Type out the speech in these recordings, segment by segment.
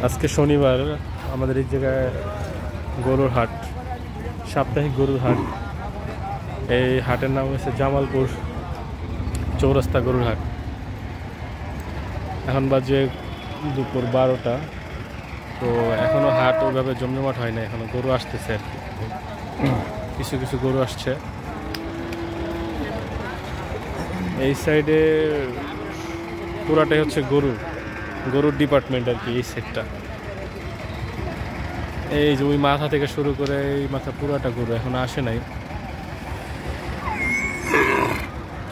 আজকে শনিবার আমাদের এই জায়গায় গরুর হাট, সাপ্তাহিক গরুর হাট। এই হাটের নাম হচ্ছে জামালপুর চৌরাস্তা গরুর হাট। এখন বাজে দুপুর 12টা, তো এখনো হাট ওইভাবে জমজমাট হয় না, এখনো গরু আসতেছে আর কি, কিছু কিছু গরু আসছে। এই সাইডে পুরাটাই হচ্ছে গরুর ডিপার্টমেন্ট আর কি। এই সাইডটা এই যে ওই মাথা থেকে শুরু করে এই মাথা পুরাটা গরু, এখন আসে নাই।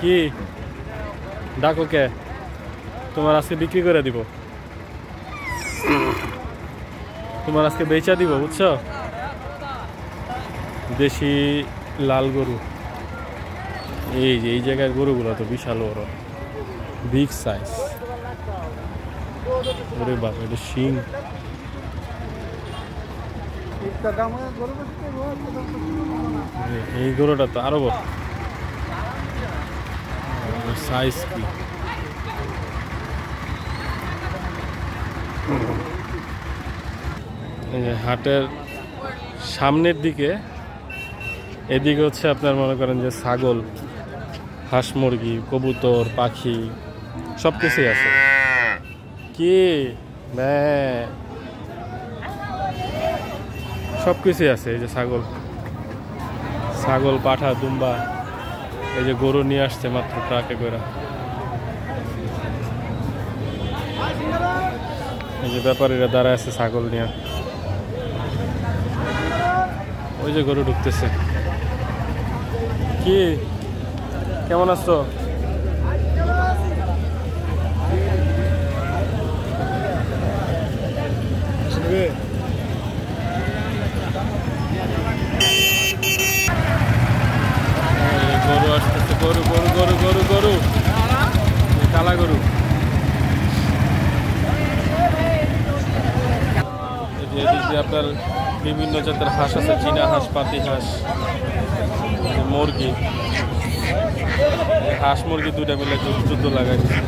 কি ডাকো কে? তোমার আজকে বিক্রি করে দিব, তোমার আজকে বেচা দিব, বুঝছো? দেশি লাল গরু। এই যে এই জায়গার গরুগুলো তো বিশাল বড়, বিগ সাইজ। ওরে বাবা, এটা শিং। এই গরুটা তো আরো বড় সাইজ। কি হাটের সামনের দিকে, এদিকে হচ্ছে আপনার মনে করেন যে ছাগল, হাঁস, মুরগি, কবুতর, পাখি সব কিছুই আছে। কি সব কিছুই আছে। এই যে ছাগল, পাঠা, দুম্বা। এই যে গরু নিয়ে আসছে মাত্র ট্রাকে করে। এই যে ব্যাপারীরা দাঁড়ায় আছে ছাগল নিয়ে। ওই যে গরু ঢুকতেছে। কি কেমন আছো? গরু আসতেছে, গরু গরু গরু গরু গরু কালা গরু। এদিকে আপনার বিভিন্ন জাতের হাঁস আছে, চীনা হাঁস, পাতি হাঁস, মুরগি। হাঁস মুরগি দুইটা মিলে যুদ্ধ লাগাই দিচ্ছে,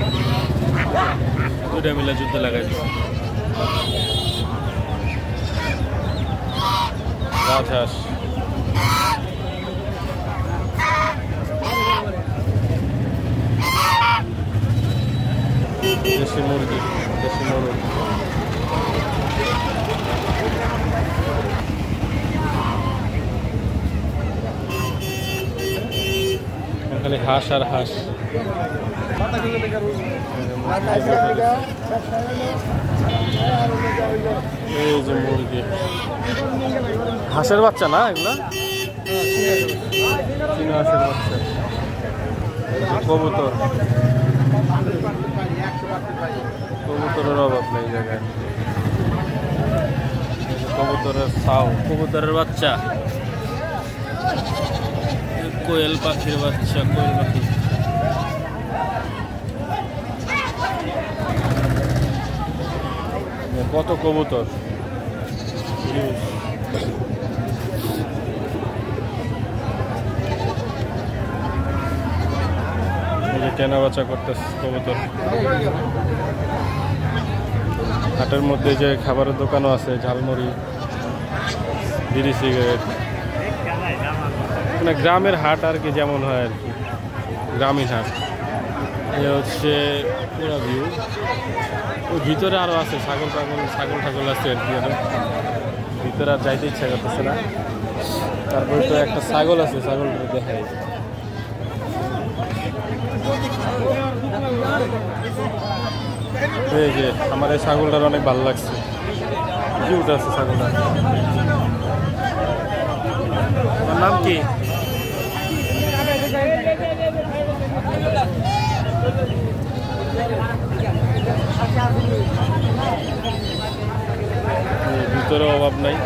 রাজহাঁস, দেশি মুরগি, দেশি মোরগ। খালি হাঁস আর হাঁস। এই যে মুরগি, হাঁসের বাচ্চা না এগুলা, চীনা হাঁসের বাচ্চা। কবুতরের অভাব নেই জায়গায়। কবুতরের ছাও, কবুতরের বাচ্চা, কোয়েল পাখির বাচ্চা, কোয়েল পাখি। কত কবুতর। কেনা বেচা করতেছে কবুতর। হাটের মধ্যে যে খাবারের দোকানও আছে, ঝালমুড়ি, বিড়ি, সিগারেট। মানে গ্রামের হাট আর কি, যেমন হয় আর কি, গ্রামীণ হাট। এ হচ্ছে পুরা ভিউ। ওই ভিতরে আরো আছে ছাগল ঠাগল আছে আর কি। ভিতরে আর যাইতে ইচ্ছা করতেছে না। তারপরে তো একটা ছাগল আছে, ছাগলটা দেখাই। এই যে আমার এই ছাগলটার অনেক ভালো লাগছে, কিউট আছে ছাগলটা। তোমার নাম কি? ভিতরে অভাব নাই।